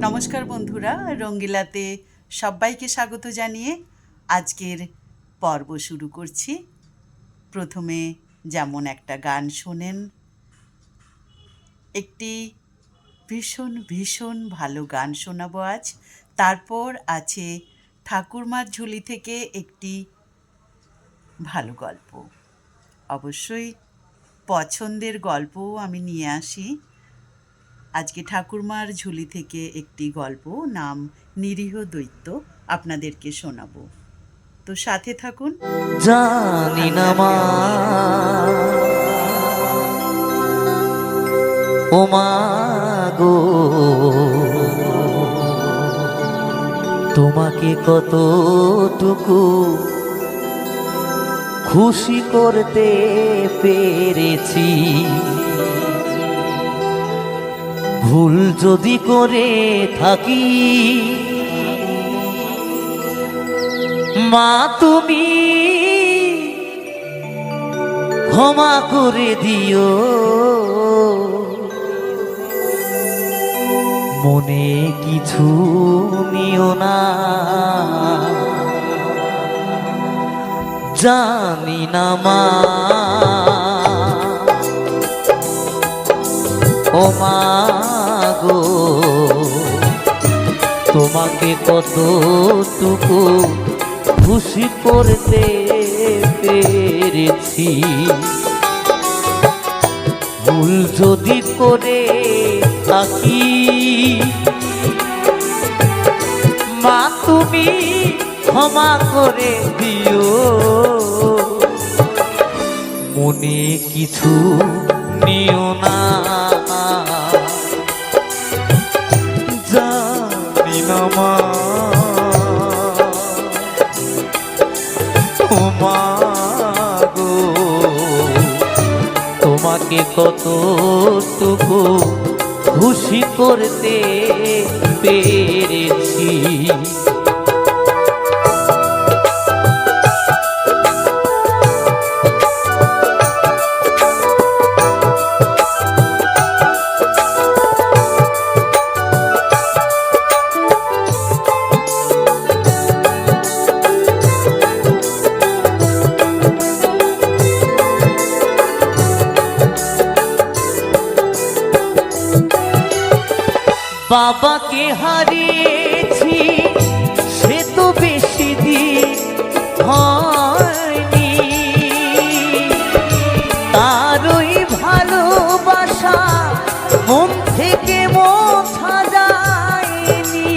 নমস্কার বন্ধুরা, রঙ্গিলাতে সবাইকে স্বাগত জানিয়ে আজকের পর্ব শুরু করছি। প্রথমে যেমন একটা গান শোনেন, একটি ভীষণ ভীষণ ভালো গান শোনাবো আজ। তারপর আছে ঠাকুরমার ঝুলি থেকে একটি ভালো গল্প। অবশ্যই পছন্দের গল্পও আমি নিয়ে আসি। আজকে ঠাকুরমার ঝুলি থেকে একটি গল্প, নাম নিরীহ দৈত্য, আপনাদেরকে শোনাবো। তো সাথে থাকুন। জানি না মা, ও মা গো, তোমাকে কতটুকু খুশি করতে পেরেছি। ভুল যদি করে থাকি মা, তুমি ক্ষমা করে দিও। মনে কিছু নিও না, জানি না মা, ও মা গো, তোমাকে কতটুকু খুশি করতে পেরেছি। ভুল যদি করে থাকি মা, তুমি ক্ষমা করে দিও। মনে কিছু নিও না, জানি না মা, ও মা গো, তোমাকে কতটুকু খুশি করতে পেরেছি। বাবাকে হারিয়েছি, সে তো বেশি দিন হয়নি, তারই ভালোবাসা মন থেকে মোছা যায়নি।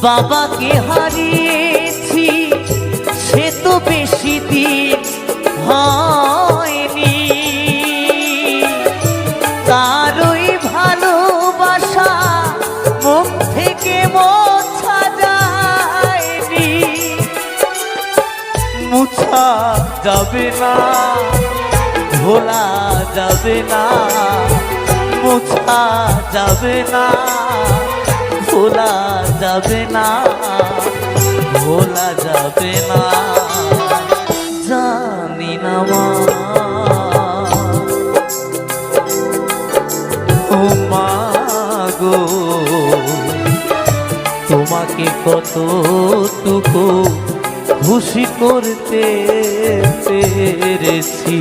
বাবাকে হারিয়েছি, সে তো বেশি দিন হয়নি, তারই ভালোবাসা মুখ থেকে মোছা যায়নি। মুছা যাবে না, ভোলা যাবে না, মুছা যাবে না, ভোলা যাবে না, ভোলা যাবে না, জানি না মা, ও মা গো, তোমাকে কতটুকু খুশি করতে পেরেছি।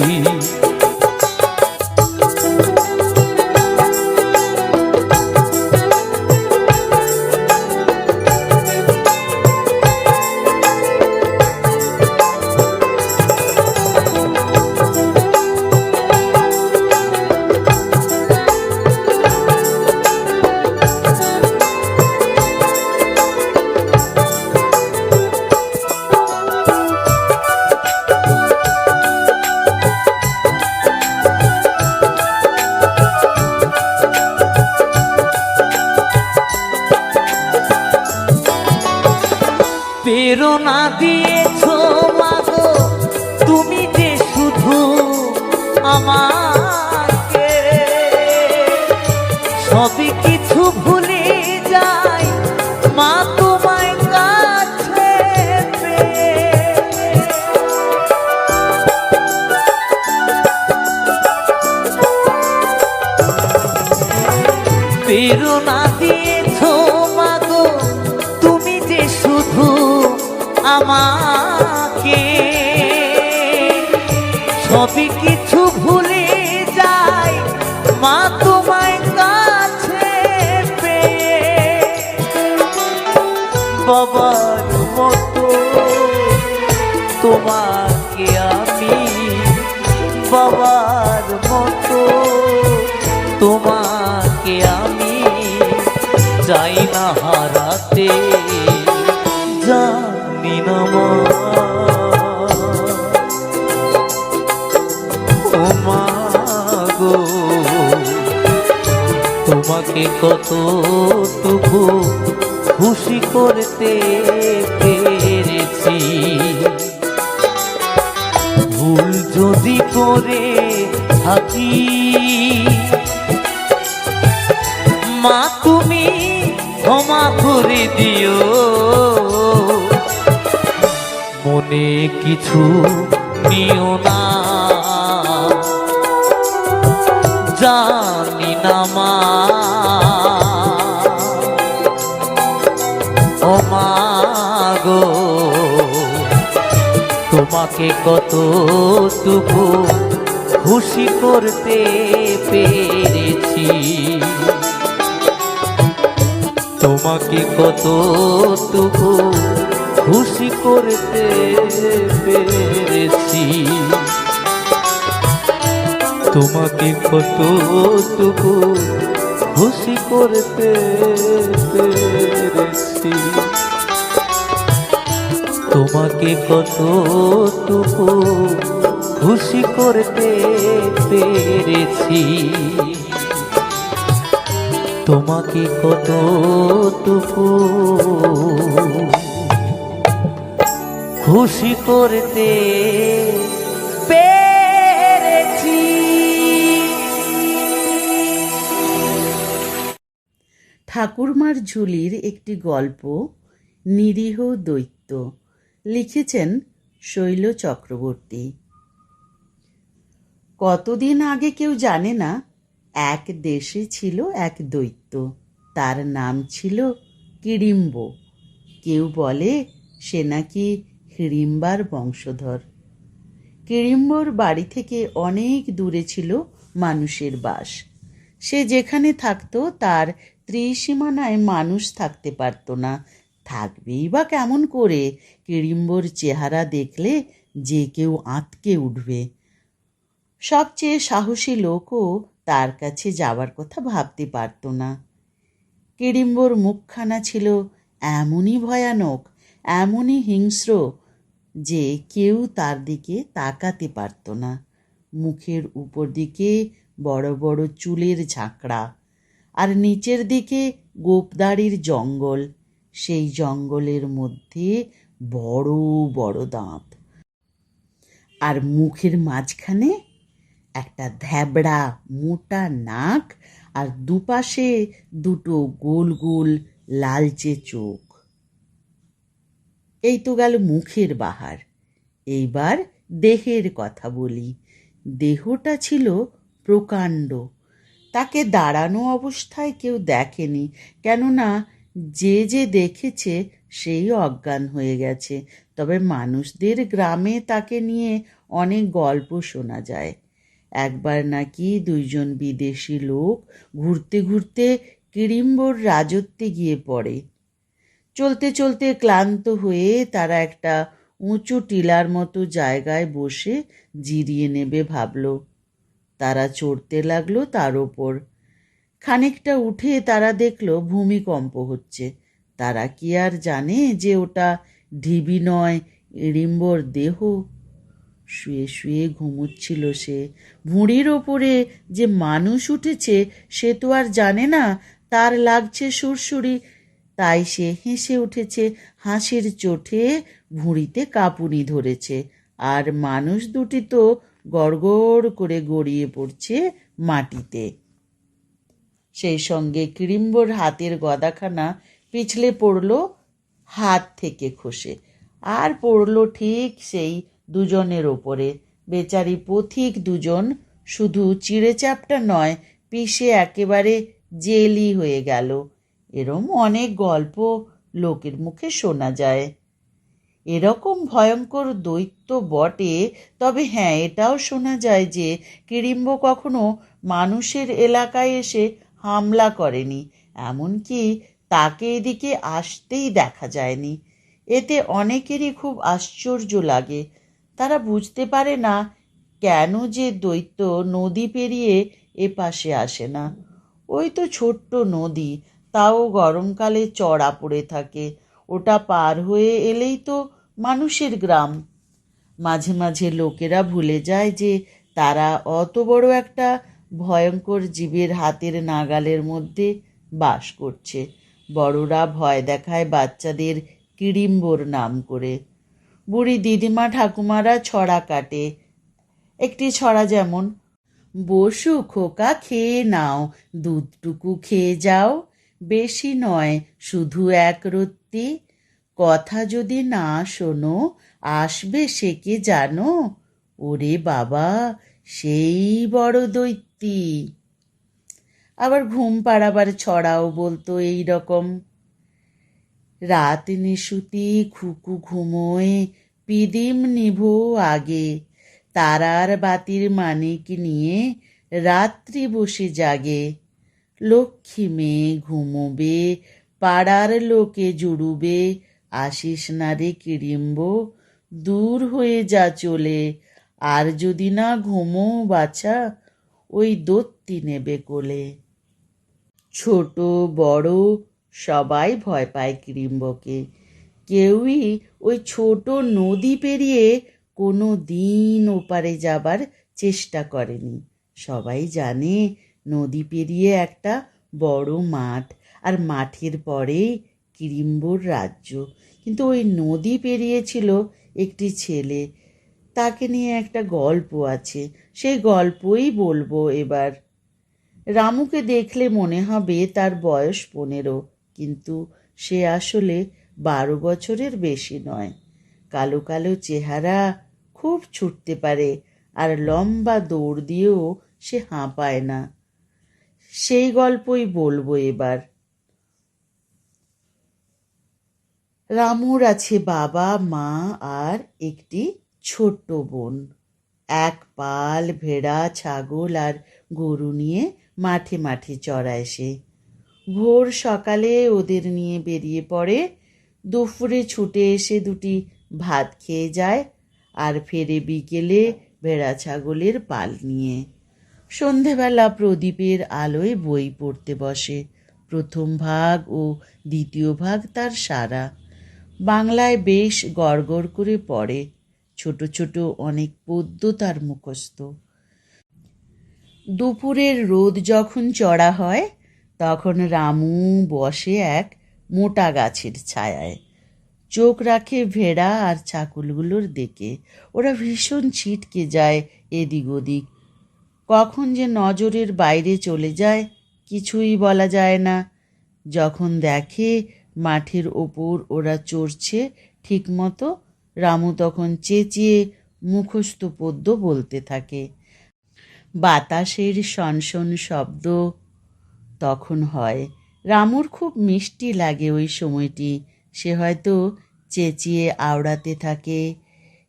প্রেরণা দিয়েছ মাগো তুমি যে শুধু আমাকে, সবই কিছু ভুলে যাই মা তোমায় কাছে পেয়ে। বাবার মতো তোমাকে আমি, বাবার মতো তোমাকে আমি চাই না হারাতে, জানি না মা ও মা গো, তোমাকে কতটুকু খুশি করতে পেরেছি। ভুল যদি করে থাকি মা তুমি ক্ষমা করে দিও, মনে কিছু নিও না, জানি না মা ও মা গো, তোমাকে কতটুকু খুশি করতে পেরেছি, তোমাকে কতটুকু খুশি করতে পেরেছি, তোমাকে কতটুকু খুশি করতে পেরেছি, তোমাকে কতটুকু খুশি করতে পেরেছি, তোমাকে কতটুকু খুশি করতে পেরেছি। ঠাকুরমার ঝুলির একটি গল্প, নিরীহ দৈত্য, লিখেছেন শৈল চক্রবর্তী। কতদিন আগে কেউ জানে না, এক দেশে ছিল এক দৈত্য, তার নাম ছিল কিড়িম্ব। কেউ বলে সে নাকি হিড়িম্বার বংশধর। কিড়িম্বর বাড়ি থেকে অনেক দূরে ছিল মানুষের বাস। সে যেখানে থাকতো তার ত্রিসীমানায় মানুষ থাকতে পারত না। থাকবেই বা কেমন করে? কিড়িম্বর চেহারা দেখলে যে কেউ আঁতকে উঠবে। সবচেয়ে সাহসী লোকও তার কাছে যাওয়ার কথা ভাবতে পারত না। কিড়িম্বর মুখখানা ছিল এমনই ভয়ানক, এমনই হিংস্র যে কেউ তার দিকে তাকাতে পারত না। মুখের উপর দিকে বড় বড় চুলের ঝাঁকড়া, আর নিচের দিকে গোপদাড়ির জঙ্গল। সেই জঙ্গলের মধ্যে বড় বড় দাঁত, আর মুখের মাঝখানে একটা ধ্যাবড়া মোটা নাক, আর দুপাশে দুটো গোল গোল লালচে চোখ। এই তো গেল মুখের বাহার। এইবার দেহের কথা বলি। দেহটা ছিল প্রকাণ্ড। তাকে দাঁড়ানো অবস্থায় কেউ দেখেনি, কেননা যে যে দেখেছে সেই অজ্ঞান হয়ে গেছে। তবে মানুষদের গ্রামে তাকে নিয়ে অনেক গল্প শোনা যায়। একবার নাকি দুইজন বিদেশি লোক ঘুরতে ঘুরতে কিড়িম্বর রাজত্বে গিয়ে পড়ে। চলতে চলতে ক্লান্ত হয়ে তারা একটা উঁচু টিলার মতো জায়গায় বসে জিরিয়ে নেবে ভাবল। তারা চড়তে লাগলো তার ওপর। খানিকটা উঠে তারা দেখল ভূমিকম্প হচ্ছে। তারা কি আর জানে যে ওটা ঢিবি নয়, ইড়িম্বর দেহ। শুয়ে শুয়ে ঘুমোচ্ছিল সে। ভুঁড়ির ওপরে যে মানুষ উঠেছে সে তো আর জানে না তার লাগছে সুরসুরি। তাই সে হেসে উঠেছে। হাসির চোটে ভুঁড়িতে কাঁপুনি ধরেছে, আর মানুষ দুটি তো গড়গড় করে গড়িয়ে পড়ছে মাটিতে। সেই সঙ্গে কিড়িম্বর হাতের গদাখানা পিছলে পড়ল হাত থেকে খসে, আর পড়ল ঠিক সেই দুজনের ওপরে। বেচারি পথিক দুজন শুধু চিড়ে চ্যাপটা নয়, পিষে একেবারে জেলই হয়ে গেল। এরম অনেক গল্প লোকের মুখে শোনা যায়। এরকম ভয়ঙ্কর দৈত্য বটে, তবে হ্যাঁ, এটাও শোনা যায় যে কিড়িম্ব কখনো মানুষের এলাকায় এসে হামলা করেনি, এমনকি তাকে এদিকে আসতেই দেখা যায়নি। এতে অনেকেরই খুব আশ্চর্য লাগে। তারা বুঝতে পারে না কেন যে দৈত্য নদী পেরিয়ে এপাশে আসে না। ওই তো ছোট্ট নদী, তাও গরমকালে চড়া পড়ে থাকে। ওটা পার হয়ে এলেই তো মানুষের গ্রাম। মাঝে মাঝে লোকেরা ভুলে যায় যে তারা অত বড় একটা ভয়ঙ্কর জীবের হাতের নাগালের মধ্যে বাস করছে। বড়রা ভয় দেখায় বাচ্চাদের কিড়িম্বর নাম করে। বুড়ি দিদিমা ঠাকুমারা ছড়া কাটে। একটি ছড়া যেমন: বসু খোকা খেয়ে নাও, দুধটুকু খেয়ে যাও, বেশি নয় শুধু এক রত্তি, কথা যদি না শোনো আসবে সে কে জানো, ওরে বাবা সেই বড় দৈত্যি। আবার ঘুম পাড়াবার ছড়াও বলতো এই রকম: রাত নিশুতি খুকু ঘুমোয়, পিদিম নিভো আগে, তারার বাতির মানিক নিয়ে রাত্রি বসে জাগে, লক্ষ্মী মেয়ে ঘুমোবে, পাড়ার লোকে জুড়ুবে, আসিস না রে কিড়িম্ব, দূর হয়ে যা চলে, আর যদি না ঘুমো বাছা, ওই দত্তি নেবে কোলে। ছোট বড় সবাই ভয় পায় কিড়িম্বকে। কেউই ওই ছোট নদী পেরিয়ে কোনো দিন ওপারে যাবার চেষ্টা করেনি। সবাই জানে নদী পেরিয়ে একটা বড় মাঠ, আর মাঠের পরে কিড়িম্বর রাজ্য। কিন্তু ওই নদী পেরিয়েছিল একটি ছেলে, তাকে নিয়ে একটা গল্প আছে, সেই গল্পই বলবো এবার। রামুকে দেখলে মনে হবে তার বয়স 15, কিন্তু সে আসলে 12 বছরের বেশি নয়। কালো কালো চেহারা, খুব ছুটতে পারে, আর লম্বা দৌড় দিয়েও সে হাঁপায় না। সেই গল্পই বলবো এবার। রামুর আছে বাবা মা আর একটি ছোট্ট বোন। এক পাল ভেড়া ছাগল আর গরু নিয়ে মাঠে মাঠে চড়ায় সে। ভোর সকালে ওদের নিয়ে বেরিয়ে পড়ে, দুপুরে ছুটে এসে দুটি ভাত খেয়ে যায়, আর ফেরে বিকেলে ভেড়া ছাগলের পাল নিয়ে। সন্ধেবেলা প্রদীপের আলোয় বই পড়তে বসে। প্রথম ভাগ ও দ্বিতীয় ভাগ তার সারা। বাংলায় বেশ গড়গড় করে পড়ে। ছোট ছোট অনেক পদ্য তার মুখস্থ। দুপুরের রোদ যখন চড়া হয় তখন রামু বসে এক মোটা গাছের ছায়ায়। চোখ রাখে ভেড়া আর ছাগলগুলোর দিকে। ওরা ভীষণ ছিটকে যায় এদিক ওদিক। কখন যে নজরের বাইরে চলে যায় কিছুই বলা যায় না। যখন দেখে মাঠের ওপর ওরা চড়ছে ঠিকমতো, রামু তখন চেঁচিয়ে মুখস্থ পদ্য বলতে থাকে। বাতাসের সনসন শব্দ তখন হয়। রামুর খুব মিষ্টি লাগে ওই সময়টি। সে হয়তো চেঁচিয়ে আওড়াতে থাকে: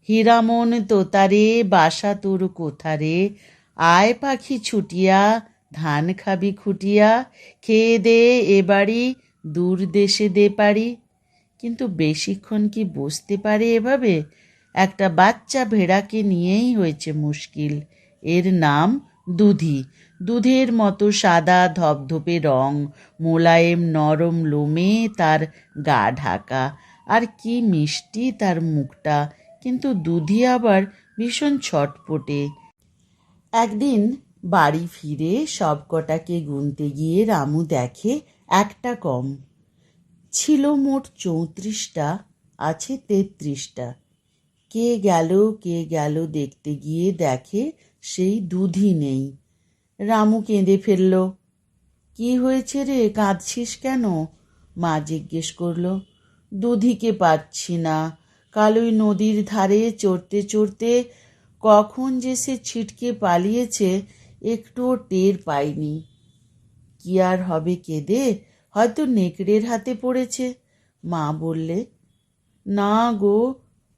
হীরামন তোতারে বাসা তোর কোথারে, আয় পাখি ছুটিয়া ধান খাবি খুটিয়া, খেয়ে দে এবাড়ি দূর দেশে দে পারি। কিন্তু বেশিক্ষণ কি বসতে পারে এভাবে? একটা বাচ্চা ভেড়াকে নিয়েই হয়েছে মুশকিল। এর নাম দুধি। দুধের মতো সাদা ধপধপে রং, মোলায়েম নরম লোমে তার গা ঢাকা, আর কি মিষ্টি তার মুখটা। কিন্তু দুধি আবার ভীষণ ছটপটে। একদিন বাড়ি ফিরে সব কটাকে গুনতে গিয়ে রামু দেখে একটা কম। ছিল মোট 34টা, আছে 33টা। কে গেল দেখতে গিয়ে দেখে সেই দুধি নেই। রামু কেঁদে ফেলল। কি হয়েছে রে, কাঁদছিস কেন? মা জিজ্ঞেস করলো। দুধিকে পাচ্ছি না। কাল ওই নদীর ধারে চড়তে চড়তে কখন যে সে ছিটকে পালিয়েছে একটুও টের পাইনি। কি আর হবে কেঁদে, হয়তো নেকড়ের হাতে পড়েছে। মা বললে, না গো।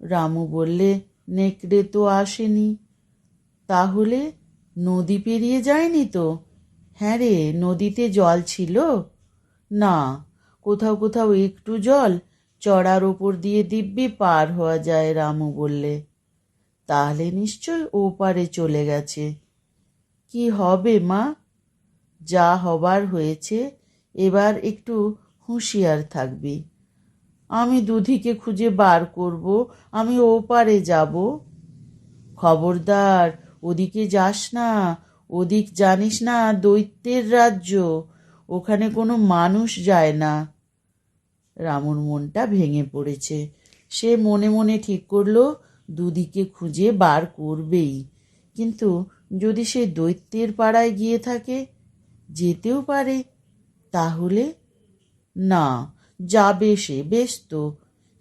রামু বললে, নেকড়ে তো আসেনি। তাহলে নদী পেরিয়ে যায়নি তো? হ্যাঁ রে, নদীতে জল ছিল না, কোথাও কোথাও একটু জল, চড়ার ওপর দিয়ে দিব্যি পার হওয়া যায়। রামু বললে, তাহলে নিশ্চয় ওপারে চলে গেছে। কি হবে মা? যা হবার হয়েছে, এবার একটু হুঁশিয়ার থাকবি। আমি দুধিকে খুঁজে বার করব, আমি ওপারে যাব। খবরদার, ওদিকে যাস না। ওদিক জানিস না, দৈত্যের রাজ্য, ওখানে কোনো মানুষ যায় না। রামুর মনটা ভেঙে পড়েছে। সে মনে মনে ঠিক করলো দুদিকে খুঁজে বার করবেই। কিন্তু যদি সে দৈত্যের পাড়ায় গিয়ে থাকে, যেতেও পারে, তাহলে না, যাবে সে, বেশ তো,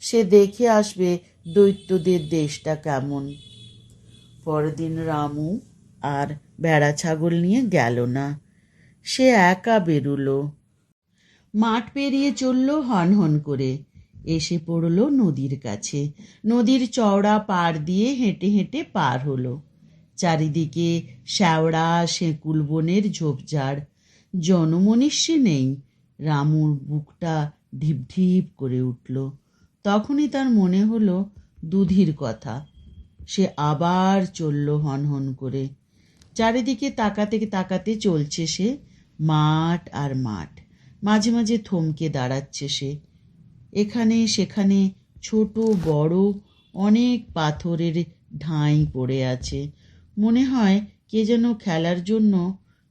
সে দেখে আসবে দৈত্যদের দেশটা কেমন। পরদিন রামু আর ভেড়া ছাগল নিয়ে গেল না, সে একা বেরুলো। মাঠ পেরিয়ে চলল হন হন করে, এসে পড়ল নদীর কাছে। নদীর চওড়া পাড় দিয়ে হেঁটে হেঁটে পার হলো। চারিদিকে শ্যাওড়া সেকুল বনের ঝোপঝাড়, জনমনীষী নেই। রামুর বুকটা ঢিপ ঢিপ করে উঠল। তখনই তার মনে হলো দুধির কথা। সে আবার চলল হন হন করে। চারিদিকে তাকাতে তাকাতে চলছে সে, মাঠ আর মাঠ। মাঝে মাঝে থমকে দাঁড়াচ্ছে সে। এখানে সেখানে ছোট বড় অনেক পাথরের ঢাঁই পড়ে আছে। মনে হয় কে যেন খেলার জন্য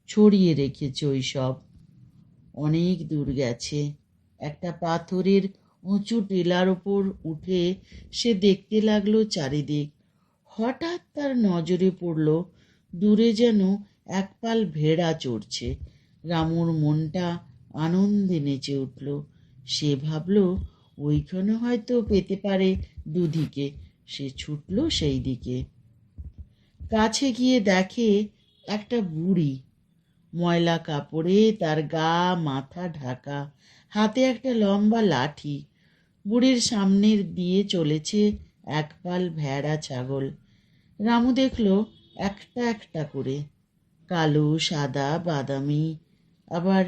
ছড়িয়ে রেখেছে ওই সব। অনেক দূর গেছে। একটা পাথরের উঁচু টিলার ওপর উঠে সে দেখতে লাগলো চারিদিক। হঠাৎ তার নজরে পড়ল দূরে যেন একপাল ভেড়া চড়ছে। রামুর মনটা আনন্দে নেচে উঠল। সে ভাবল ওইখানে হয়তো পেতে পারে দুধিকে। সে ছুটল সেই দিকে। কাছে গিয়ে দেখে একটা বুড়ি, ময়লা কাপড়ে তার গা মাথা ঢাকা, হাতে একটা লম্বা লাঠি। বুড়ির সামনের দিয়ে চলেছে একপাল ভেড়া ছাগল। রামু দেখল একটা একটা করে, কালো সাদা বাদামি আবার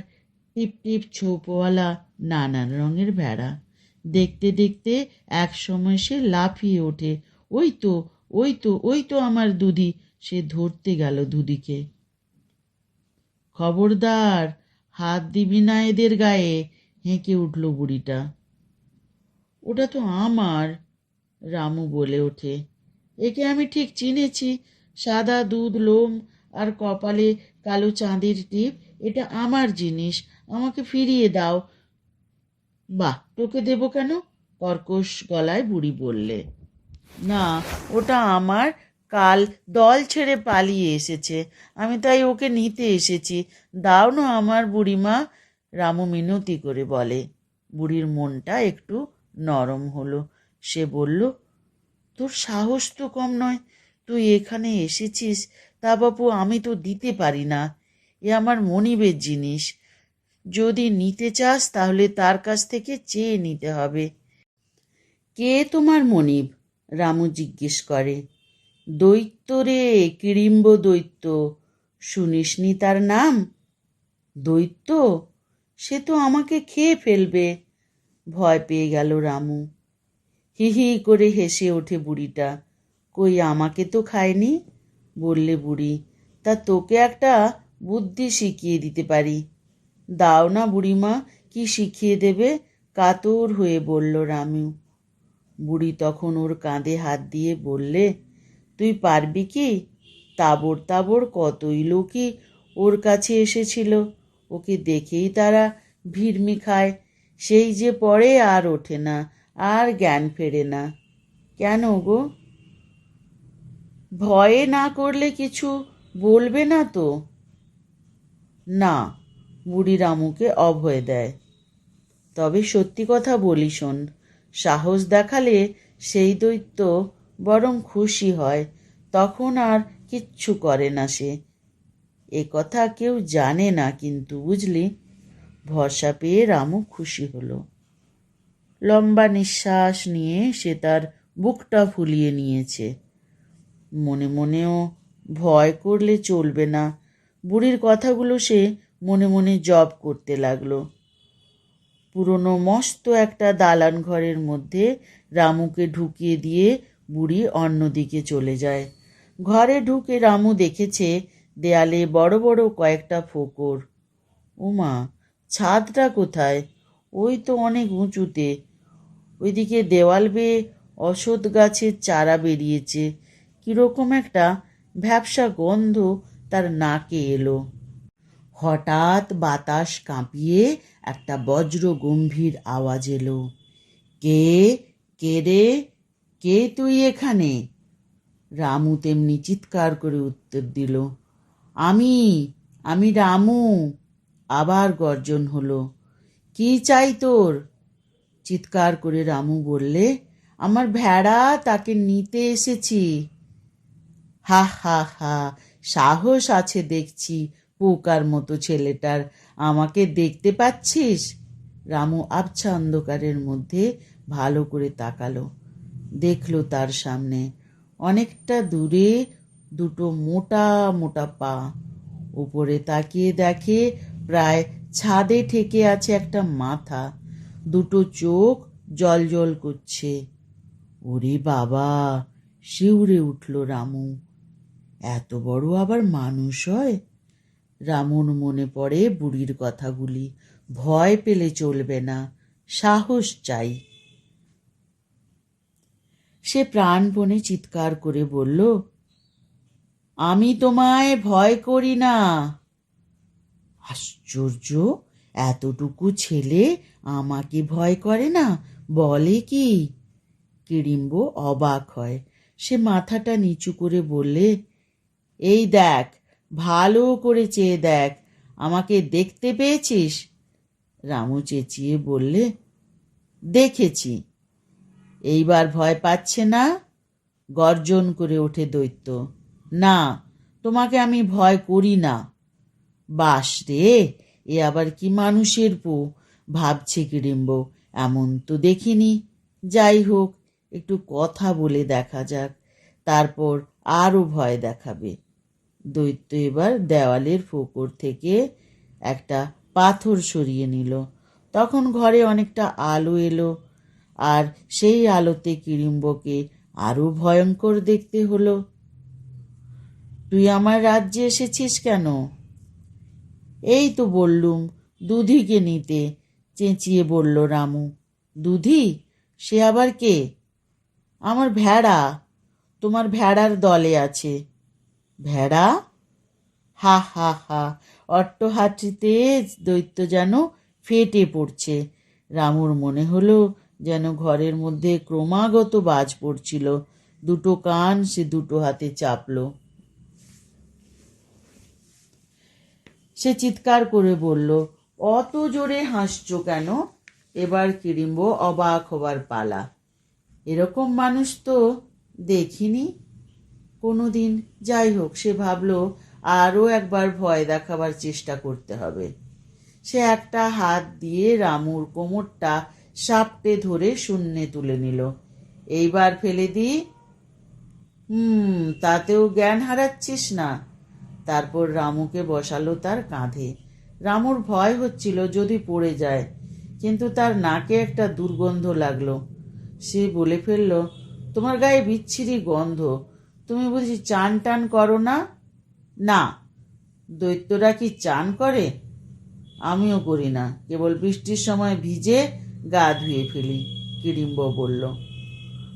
টিপ টিপ ছোপওয়ালা নানান রঙের ভেড়া। দেখতে দেখতে এক সময় সে লাফিয়ে ওঠে, ওই তো ওই তো ওই তো আমার দুধি। সে ধরতে গেল দুধিকে। খবরদার, হাত দিবি না এদের গায়ে, হেঁকে উঠল বুড়িটা। ওটা তো আমার, রামু বলে ওঠে। একে আমি ঠিক চিনেছি, সাদা দুধ লোম আর কপালে কালো চাঁদের টিপ, এটা আমার জিনিস, আমাকে ফিরিয়ে দাও। বাহ, তোকে দেবো কেন? কর্কশ গলায় বুড়ি বললে। না, ওটা আমার, কাল দল ছেড়ে পালিয়ে এসেছে, আমি তাই ওকে নিতে এসেছি, দাও না আমার বুড়িমা। রামু মিনতি করে বলে। বুড়ির মনটা একটু নরম হলো। সে বলল, তোর সাহস তো কম নয়, তুই এখানে এসেছিস, তা বাপু আমি তো দিতে পারি না, এ আমার মনিবের জিনিস। যদি নিতে চাস তাহলে তার কাছ থেকে চেয়ে নিতে হবে। কে তোমার মনিব? রামু জিজ্ঞেস করে। দৈত্য রে, কিড়িম্ব দৈত্য, শুনিসনি তার নাম? দৈত্য? সে তো আমাকে খেয়ে ফেলবে। ভয় পেয়ে গেল রামু। হি হি করে হেসে ওঠে বুড়িটা। কই, আমাকে তো খায়নি, বললে বুড়ি। তা তোকে একটা বুদ্ধি শিখিয়ে দিতে পারি। দাও না বুড়িমা, কি শিখিয়ে দেবে? কাতর হয়ে বলল রামু। বুড়ি তখন ওর কাঁধে হাত দিয়ে বললে, তুই পারবি কি? তাবড় তাবড় কতই লোকই ওর কাছে এসেছিল, ওকে দেখেই তারা ভিড়মি খায়, সেই যে পড়ে আর ওঠে না, আর জ্ঞান ফেরে না। কেন গো? ভয়ে না করলে কিছু বলবে না তো? না, বুড়ি রামুকে অভয় দেয়। তবে সত্যি কথা বলি শোন, সাহস দেখালে সেই দৈত্য বরং খুশি হয়, তখন আর কিচ্ছু করে না সে। এ কথা কেউ জানে না, কিন্তু বুঝলি। ভরসা পেয়ে রামু খুশি হলো। লম্বা নিঃশ্বাস নিয়ে সে তার বুকটা ফুলিয়ে নিয়েছে। মনে মনেও ভয় করলে চলবে না। বুড়ির কথাগুলো সে মনে মনে জপ করতে লাগলো। পুরনো মস্ত একটা দালান ঘরের মধ্যে রামুকে ঢুকিয়ে দিয়ে বুড়ি অন্যদিকে চলে যায়। ঘরে ঢুকে রামু দেখেছে দেয়ালে বড় বড় কয়েকটা ফোকর। ওমা, ছাদটা কোথায়? ওই তো অনেক উঁচুতে। ওইদিকে দেওয়াল বেয়ে অশ্বত্থ গাছের চারা বেরিয়েছে। কিরকম একটা ভ্যাপসা গন্ধ তার নাকে এলো। হঠাৎ বাতাস কাঁপিয়ে একটা বজ্র গম্ভীর আওয়াজ এলো। কে? কে রে? কে তুই এখানে? রামু তেমনি চিৎকার করে উত্তর দিল, আমি আমি রামু। আবার গর্জন হলো। কি চাই তোর? চিৎকার করে রামু বললে, আমার ভেড়া, তাকে নিতে এসেছি। হা হা হা, সাহস আছে দেখছি পোকার মতো ছেলেটার। আমাকে দেখতে পাচ্ছিস? রামু আবছা অন্ধকারের মধ্যে ভালো করে তাকালো। দেখলো তার সামনে অনেকটা দূরে দুটো মোটা মোটা পা। উপরে তাকিয়ে দেখে প্রায় ছাদে ঠেকে আছে একটা মাথা। দুটো চোখ জল জল করছে। ওরে বাবা, শিউরে উঠল রামু। এত বড় আবার মানুষ হয়? রামুর মনে পড়ে বুড়ির কথাগুলি। ভয় পেলে চলবে না, সাহস চাই। সে প্রাণপণে চিৎকার করে বলল, আমি তোমায় ভয় করি না। আশ্চর্য, এতটুকু ছেলে আমাকে ভয় করে না, বলে কি? কিড়িম্ব অবাক হয়। সে মাথাটা নিচু করে বললে, এই দেখ, ভালো করে চেয়ে দেখ, আমাকে দেখতে পেয়েছিস? রামু চেঁচিয়ে বললে, দেখেছি। এইবার ভয় পাচ্ছে না? গর্জন করে ওঠে দৈত্য। না, তোমাকে আমি ভয় করি না। বাস রে, এ আবার কি মানুষের পো, ভাবছে কিড়িম্ব। এমন তো দেখিনি। যাই হোক, একটু কথা বলে দেখা যাক, তারপর আরো ভয় দেখাবে। দৈত্য এবার দেওয়ালের ফোকর থেকে একটা পাথর সরিয়ে নিল। তখন ঘরে অনেকটা আলো এলো, আর সেই আলোতে কিড়িম্বকে আরো ভয়ঙ্কর দেখতে হলো। তুই আমার রাজ্যে এসেছিস কেন? এই তো বললুম, দুধিকে নিতে, চেঁচিয়ে বলল রামু। দুধি? সে আবার কে? আমার ভেড়া, তোমার ভেড়ার দলে আছে। ভেড়া? হা হা হা, অট্টহাসিতে দৈত্য যেন ফেটে পড়ছে। রামুর মনে হলো যেন ঘরের মধ্যে ক্রমাগত বাজ পড়ছিল। দুটো কান সে দুটো হাতে চাপল। সে চিৎকার করে বলল, অত জোরে হাসছো কেন? এবার কিড়িম্ব অবাক হবার পালা। এরকম মানুষ তো দেখিনি কোনোদিন। যাই হোক, সে ভাবল আরও একবার ভয় দেখাবার চেষ্টা করতে হবে। সে একটা হাত দিয়ে রামুর কোমরটা সাপটে ধরে শূন্যে তুলে নিল। এইবার ফেলে দি। তাতেও জ্ঞান হারাচ্ছিস না। তারপর রামুকে বসালো তার কাঁধে। রামুর ভয় হচ্ছিল যদি পড়ে যায়, কিন্তু তার নাকে একটা দুর্গন্ধ লাগলো। সে বলে ফেলল, তোমার গায়ে বিচ্ছিরি গন্ধ, তুমি বুঝি চান টান করো না? না। দৈত্যরা কি চান করে? আমিও করি না, কেবল বৃষ্টির সময় ভিজে গা ধুয়ে ফেলি। কিড়িম্ব বলল।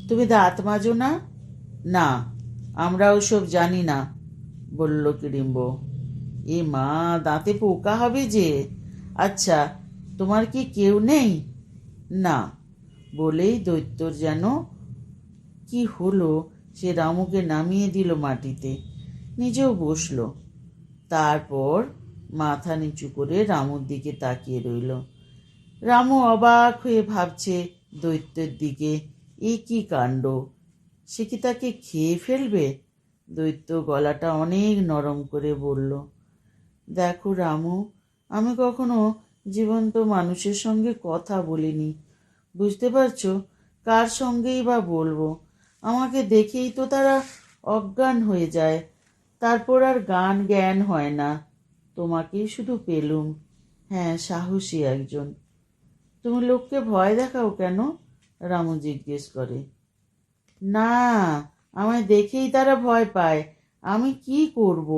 তুমি দাঁত মাজো না? না, আমরা ওসব জানি না, বলল কিড়িম্ব। এ মা, দাঁতে পোকা হবে যে। আচ্ছা, তোমার কি কেউ নেই? না। বলেই দৈত্যর যেন কি হলো, সে রামুকে নামিয়ে দিল মাটিতে, নিজেও বসল। তারপর মাথা নিচু করে রামুর দিকে তাকিয়ে রইল। রামু অবাক হয়ে ভাবছে দৈত্যের দিকে, এ কি কাণ্ড! সে কি তাকে খেয়ে ফেলবে? দৈত্য গলাটা অনেক নরম করে বলল, দেখো রামু, আমি কখনো জীবন্ত মানুষের সঙ্গে কথা বলিনি, বুঝতে পারছো? কার সঙ্গেই বা বলবো? আমাকে দেখেই তো তারা অজ্ঞান হয়ে যায়, তারপর আর গান জ্ঞান হয় না। তোমাকেই শুধু পেলুম। হ্যাঁ, সাহসী একজন। তুমি লোককে ভয় দেখাও কেন? রামু জিজ্ঞেস করে। না, আমায় দেখেই তারা ভয় পায়। আমি কি করব?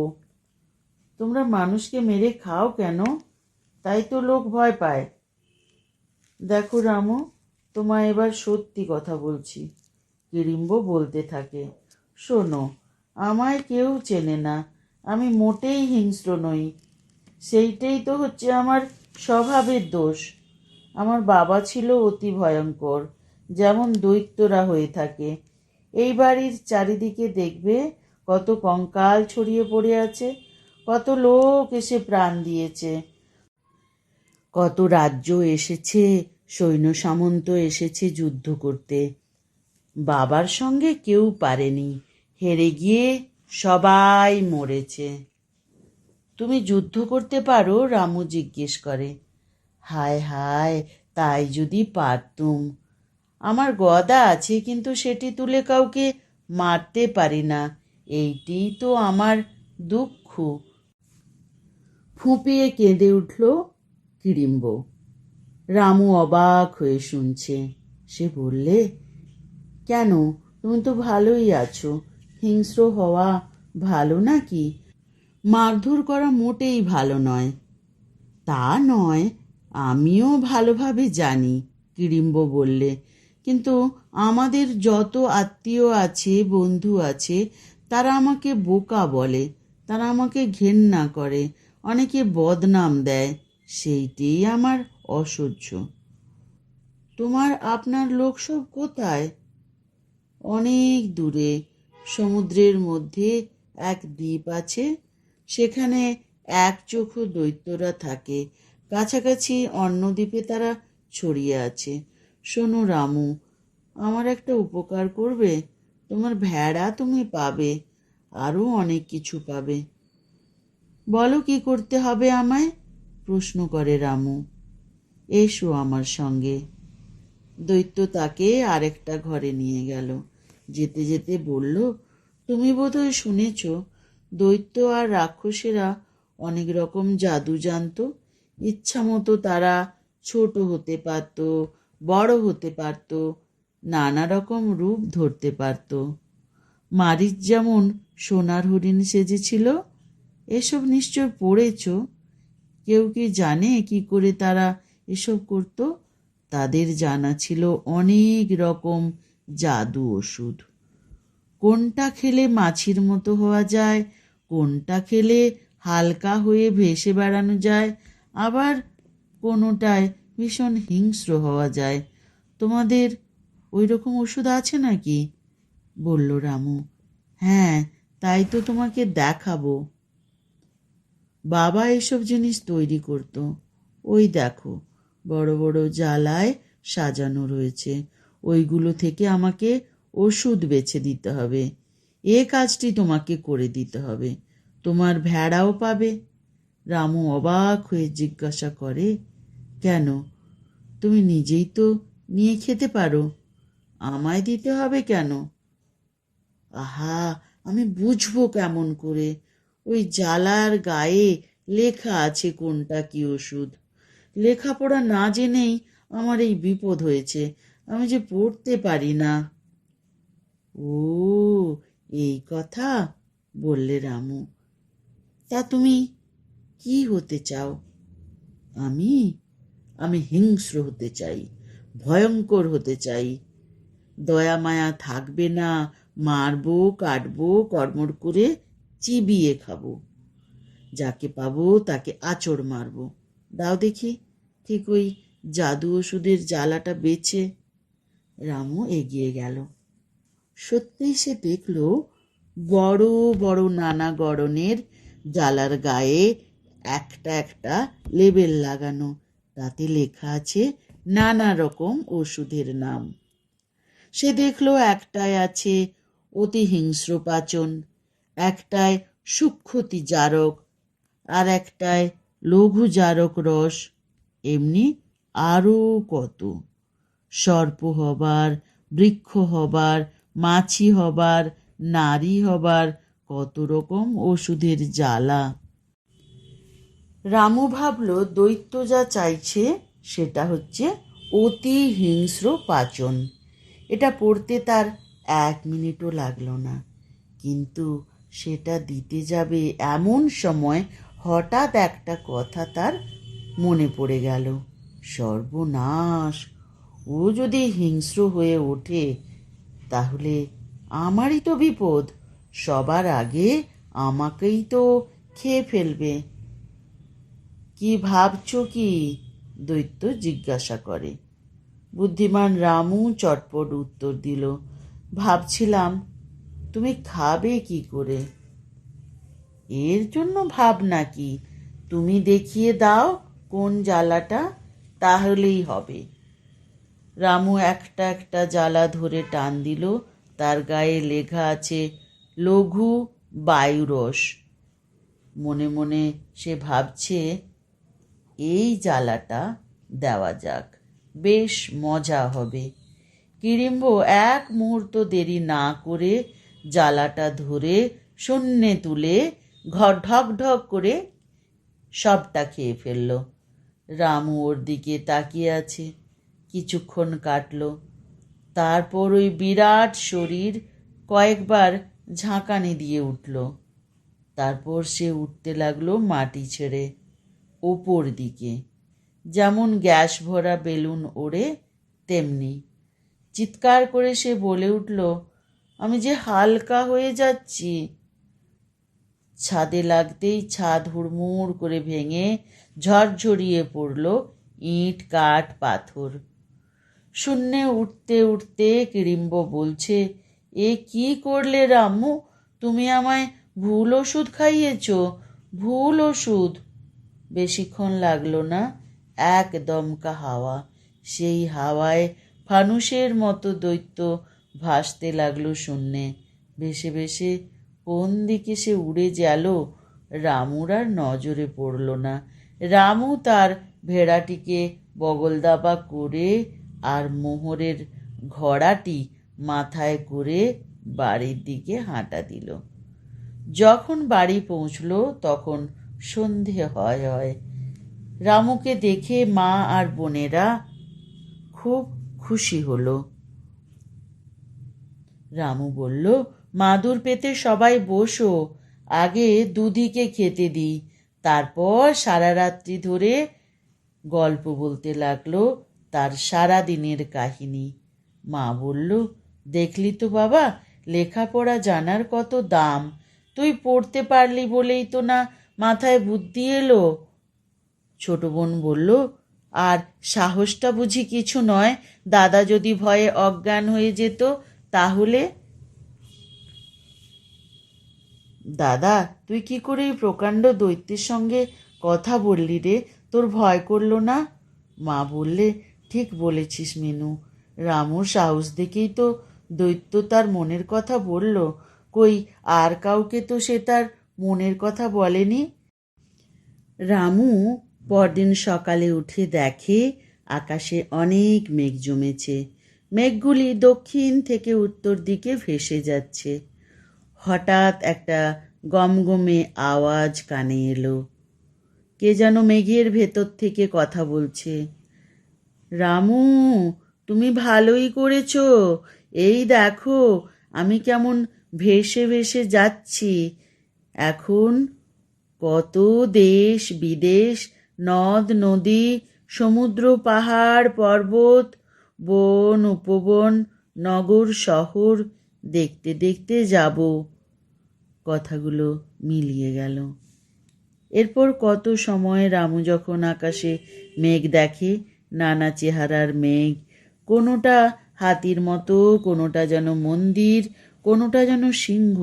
তোমরা মানুষকে মেরে খাও কেন? তাই তো লোক ভয় পায়। দেখো রামু, তোমায় এবার সত্যি কথা বলছি। কিরিম্ব বলতে থাকে, শোনো, আমায় কেউ চেনে না, আমি মোটেই হিংস্র নই। সেইটাই তো হচ্ছে আমার স্বভাবের দোষ। আমার বাবা ছিল অতি ভয়ঙ্কর, যেমন দৈত্যরা হয়ে থাকে। এই বাড়ির চারিদিকে দেখবে কত কঙ্কাল ছড়িয়ে পড়ে আছে, কত লোক এসে প্রাণ দিয়েছে, কত রাজ্য এসেছে, সৈন্য সামন্ত এসেছে যুদ্ধ করতে। বাবার সঙ্গে কেউ পারেনি, হেরে গিয়ে সবাই মরেছে। তুমি যুদ্ধ করতে পারো? রামু জিজ্ঞেস করে। হায় হায়, তাই যদি পারতুম। আমার গদা আছে, কিন্তু সেটি তুলে কাউকে মারতে পারি না। এইটিই তো আমার দুঃখ। ফুঁপিয়ে কেঁদে উঠল কিড়িম্ব। রামু অবাক হয়ে শুনছে। সে বললে, কেন, তুমি তো ভালোই আছো। হিংস্র হওয়া ভালো নাকি? মারধর করা মোটেই ভালো নয়। তা নয়, আমিও ভালোভাবে জানি, কিড়িম্ব বললে। কিন্তু আমাদের যত আত্মীয় আছে, বন্ধু আছে, তারা আমাকে বোকা বলে, তারা আমাকে ঘেন্না করে, অনেকে বদনাম দেয়। সেইটেই আমার অসহ্য। তোমার আপনার লোক সব কোথায়? অনেক দূরে, সমুদ্রের মধ্যে এক দ্বীপ আছে, সেখানে একচক্ষু দৈত্যরা থাকে। কাছাকাছি অন্য দ্বীপে তারা ছড়িয়ে আছে। শোনো রামু, আমার একটা উপকার করবে? তোমার ভেড়া তুমি পাবে, আরও অনেক কিছু পাবে। বলো কি করতে হবে আমায়? প্রশ্ন করে রামু। এসো আমার সঙ্গে। দৈত্য তাকে আরেকটা ঘরে নিয়ে গেল। যেতে যেতে বলল, তুমি বোধহয় শুনেছ, দৈত্য আর রাক্ষসেরা অনেক রকম জাদু জানতো। ইচ্ছা মতো তারা ছোট হতে পারত, বড় হতে পারত, নানা রকম রূপ ধরতে পারত। মারিচ যেমন সোনার হরিণ সেজেছিল। এসব নিশ্চয় পড়েছ। কেউ কি জানে কি করে তারা এসব করত? তাদের জানা ছিল অনেক রকম জাদু ওষুধ। কোনটা খেলে মাছির মতো হওয়া যায়, কোনটা খেলে হালকা হয়ে ভেসে বেড়ানো যায়, আবার কোনোটায় ভীষণ হিংস্র হওয়া যায়। তোমাদের ওই রকম ওষুধ আছে নাকি? বলল রামু। হ্যাঁ, তাই তো তোমাকে দেখাবো। বাবা এসব জিনিস তৈরি করত। ওই দেখো, বড় বড় জালায় সাজানো রয়েছে। ওইগুলো থেকে আমাকে ওষুধ বেছে দিতে হবে। এ কাজটি তোমাকে করে দিতে হবে। তোমার ভেড়াও পাবে। রামু অবাক হয়ে জিজ্ঞাসা করে, কেন? তুমি নিজেই তো নিয়ে খেতে পারো, আমায় দিতে হবে কেন? আহা, আমি বুঝবো কেমন করে? ওই জালার গায়ে লেখা আছে কোনটা কি ওষুধ। লেখাপড়া না জেনেই আমার এই বিপদ হয়েছে। আমি যে পড়তে পারি না। ও, এই কথা, বললে রামু। তা তুমি কি হতে চাও? আমি আমি হিংস্র হতে চাই, ভয়ঙ্কর হতে চাই। দয়া মায়া থাকবে না, মারবো, কাটবো, কড়মড় করে চিবিয়ে খাবো। যাকে পাবো তাকে আঁচড় মারবো। দাও দেখি ঠিক ওই জাদু ওষুধের জ্বালাটা বেছে। রামু এগিয়ে গেল। সত্যিই সে দেখল বড় বড় নানা গড়নের জালার গায়ে একটা একটা লেবেল লাগানো। তাতে লেখা আছে নানা রকম ওষুধের নাম। সে দেখল একটায় আছে অতি হিংস্র পাচন, একটায় সুক্ষতি জারক, আর একটায় লঘু জারক রস, এমনি আরও কত। সর্প হবার, বৃক্ষ হবার, মাছি হবার, নারী হবার, কত রকম ওষুধের জ্বালা। রামু ভাবল দৈত্য যা চাইছে সেটা হচ্ছে অতি হিংস্র পাচন। এটা পড়তে তার 1 মিনিটও লাগলো না, কিন্তু সেটা দিতে যাবে এমন সময় হঠাৎ একটা কথা তার মনে পড়ে গেল। সর্বনাশ, ও যদি হিংস্র হয়ে ওঠে তাহলে আমারই তো বিপদ, সবার আগে আমাকেই তো খেয়ে ফেলবে। কি ভাবছো কি? দৈত্য জিজ্ঞাসা করে। বুদ্ধিমান রামু চটপট উত্তর দিল, ভাবছিলাম তুমি খাবে কি করে। এর জন্য ভাব নাকি? তুমি দেখিয়ে দাও কোন জ্বালাটা, তাহলেই হবে। রামু একটা একটা জ্বালা ধরে টান দিল। তার গায়ে লেখা আছে লঘু বায়ুরস। মনে মনে সে ভাবছে, এই জ্বালাটা দেওয়া যাক, বেশ মজা হবে। কিরিম্ব 1 মুহূর্ত দেরি না করে জ্বালাটা ধরে শূন্যে তুলে ঢক ঢক করে সবটা খেয়ে ফেলল। রামু ওর দিকে তাকিয়ে আছে। কিছুক্ষণ কাটল। তারপর ওই বিরাট শরীর কয়েকবার ঝাঁকানি দিয়ে উঠল। তারপর সে উঠতে লাগলো মাটি ছেড়ে ওপর দিকে, যেমন গ্যাস ভরা বেলুন ওড়ে তেমনি। চিৎকার করে সে বলে উঠল, আমি যে হালকা হয়ে যাচ্ছি। ছাদে লাগতেই ছাদ হুড়মুড় করে ভেঙে ঝরঝরিয়ে পড়ল ইট কাঠ পাথর। শূন্যে উঠতে উঠতে কিরিম্ব বলছে, এ কি করলে রামু? তুমি আমায় ভুল ওষুধ খাইয়েছ, ভুল ওষুধ। বেশিক্ষণ লাগলো না, এক দমকা হাওয়া। সেই হাওয়ায় ফানুসের মতো দৈত্য ভাসতে লাগলো শূন্যে। ভেসে ভেসে কোন দিকে সে উড়ে গেল রামুর আর নজরে পড়ল না। রামু তার ভেড়াটিকে বগলদাবা করে আর মোহরের ঘোড়াটি মাথায় করে বাড়ির দিকে হাঁটা দিল। যখন বাড়ি পৌঁছল তখন সন্ধে হয়। রামুকে দেখে মা আর বোনেরা খুব খুশি হলো। রামু বলল, মাদুর পেতে সবাই বসো, আগে দুধিকে খেতে দিই। তারপর সারা রাত্রি ধরে গল্প বলতে লাগলো তার সারা দিনের কাহিনী। মা বলল, দেখলি তো বাবা, লেখাপড়া জানার কত দাম। তুই পড়তে পারলি বলেই তো না মাথায় বুদ্ধি এলো। ছোট বোন বলল, আর সাহসটা বুঝি কিছু নয়? দাদা যদি ভয়ে অজ্ঞান হয়ে যেত তাহলে? দাদা, তুই কি করে এই প্রকাণ্ড দৈত্যের সঙ্গে কথা বললি রে? তোর ভয় করলো না? মা বললে, ঠিক বলেছিস মিনু, রামুর সাহস দেখেই তো দৈত্য তার মনের কথা বলল। কই, আর কাউকে তো সে তার মনের কথা বলেনি। রামু পরদিন সকালে উঠে দেখে আকাশে অনেক মেঘ জমেছে। মেঘগুলি দক্ষিণ থেকে উত্তর দিকে ভেসে যাচ্ছে। হঠাৎ একটা গমগমে আওয়াজ কানে এলো। কে যেন মেঘের ভেতর থেকে কথা বলছে। রামু, তুমি ভালোই করেছো। এই দেখো আমি কেমন ভেসে ভেসে যাচ্ছি। এখন কত দেশ বিদেশ, নদ নদী, সমুদ্র পাহাড় পর্বত, বন উপবন, নগর শহর দেখতে দেখতে যাব। কথাগুলো মিলিয়ে গেল। এরপর কত সময় রামু যখন আকাশে মেঘ দেখে, নানা চেহারার মেঘ, কোনোটা হাতির মতো, কোনোটা যেন মন্দির, কোনোটা যেন সিংহ,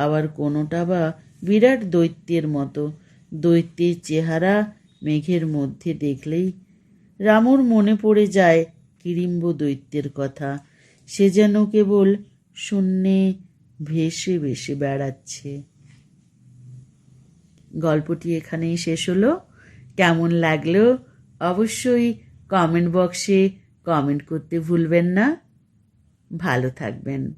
আবার কোনোটা বা বিরাট দৈত্যের মতো। দৈত্যের চেহারা মেঘের মধ্যে দেখলেই রামুর মনে পড়ে যায় কিরিম্ব দৈত্যের কথা। সে যেন কেবল শূন্যে ভেসে ভেসে বেড়াচ্ছে। গল্পটি এখানেই শেষ হলো। কেমন লাগলো অবশ্যই কমেন্ট বক্সে কমেন্ট করতে ভুলবেন না। ভালো থাকবেন।